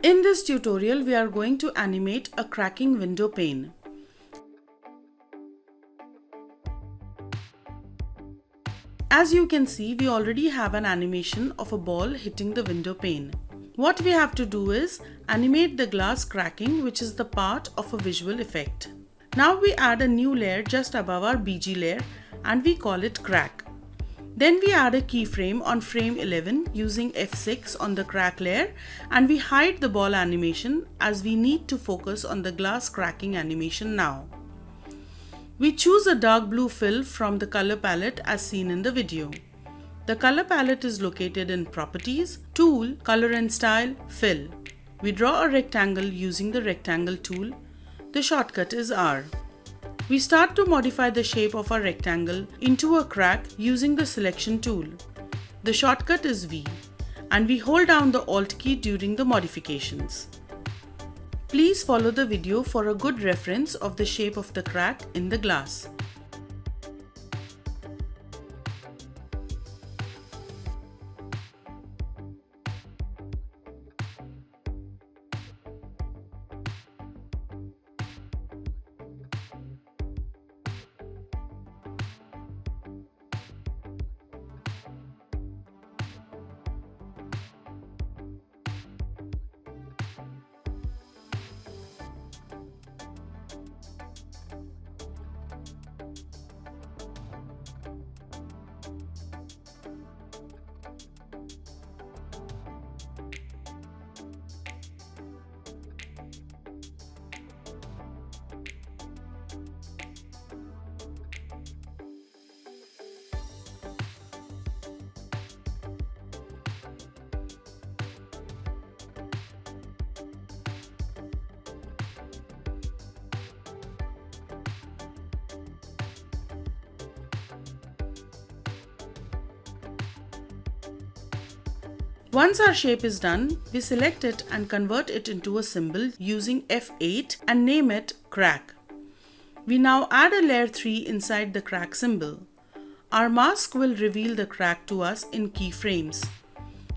In this tutorial, we are going to animate a cracking window pane. As you can see, we already have an animation of a ball hitting the window pane. What we have to do is animate the glass cracking, which is the part of a visual effect. Now we add a new layer just above our BG layer and we call it crack. Then we add a keyframe on frame 11 using F6 on the crack layer, and we hide the ball animation as we need to focus on the glass cracking animation now. We choose a dark blue fill from the color palette as seen in the video. The color palette is located in Properties, Tool, Color and Style, Fill. We draw a rectangle using the rectangle tool. The shortcut is R. We start to modify the shape of our rectangle into a crack using the selection tool. The shortcut is V, and we hold down the Alt key during the modifications. Please follow the video for a good reference of the shape of the crack in the glass. Once our shape is done, we select it and convert it into a symbol using F8 and name it crack. We now add a layer 3 inside the crack symbol. Our mask will reveal the crack to us in keyframes.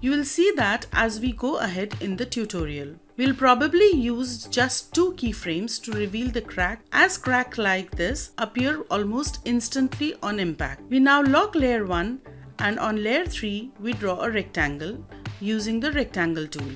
You will see that as we go ahead in the tutorial. We'll probably use just 2 keyframes to reveal the crack, as cracks like this appear almost instantly on impact. We now lock layer 1, and on layer 3 we draw a rectangle using the rectangle tool.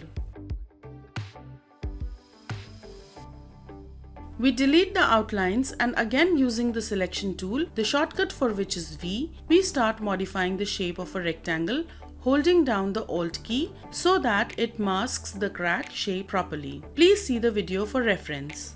We delete the outlines, and again using the selection tool, the shortcut for which is V, we start modifying the shape of a rectangle holding down the Alt key so that it masks the crack shape properly. Please see the video for reference.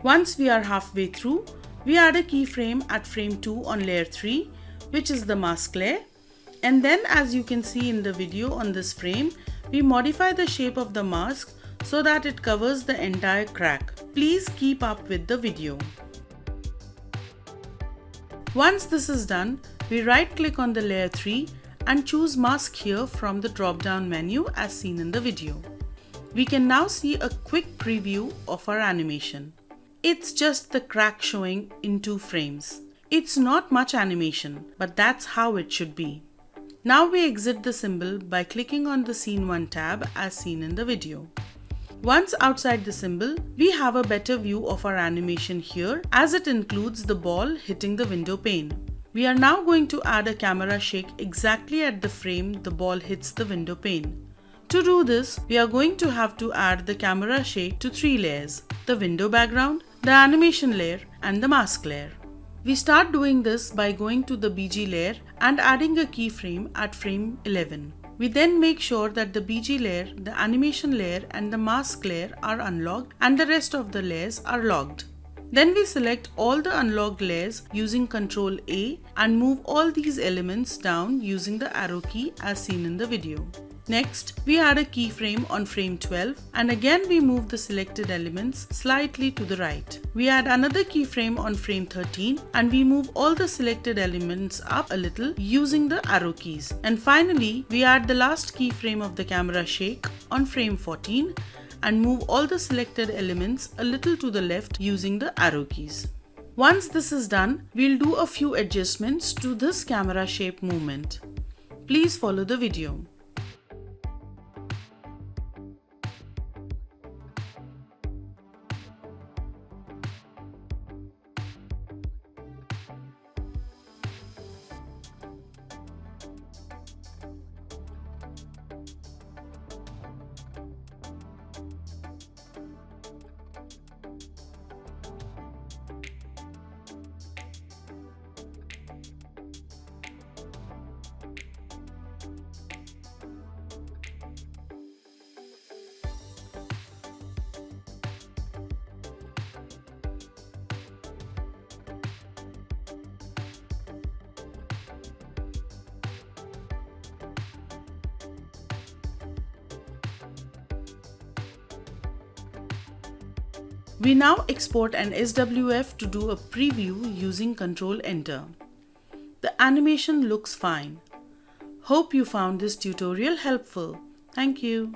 Once we are halfway through, we add a keyframe at frame 2 on layer 3, which is the mask layer. And then, as you can see in the video on this frame, we modify the shape of the mask so that it covers the entire crack. Please keep up with the video. Once this is done, we right-click on the layer 3 and choose Mask here from the drop-down menu as seen in the video. We can now see a quick preview of our animation. It's just the crack showing in 2 frames. It's not much animation, but that's how it should be. Now we exit the symbol by clicking on the Scene 1 tab as seen in the video. Once outside the symbol, we have a better view of our animation here as it includes the ball hitting the window pane. We are now going to add a camera shake exactly at the frame the ball hits the window pane. To do this, we are going to have to add the camera shake to 3 layers: the window background, the animation layer, and the mask layer. We start doing this by going to the BG layer and adding a keyframe at frame 11. We then make sure that the BG layer, the animation layer, and the mask layer are unlocked and the rest of the layers are logged. Then we select all the unlocked layers using Ctrl A and move all these elements down using the arrow key as seen in the video. Next, we add a keyframe on frame 12 and again we move the selected elements slightly to the right. We add another keyframe on frame 13 and we move all the selected elements up a little using the arrow keys. And finally, we add the last keyframe of the camera shake on frame 14 and move all the selected elements a little to the left using the arrow keys. Once this is done, we'll do a few adjustments to this camera shape movement. Please follow the video. We now export an SWF to do a preview using Ctrl Enter. The animation looks fine. Hope you found this tutorial helpful. Thank you.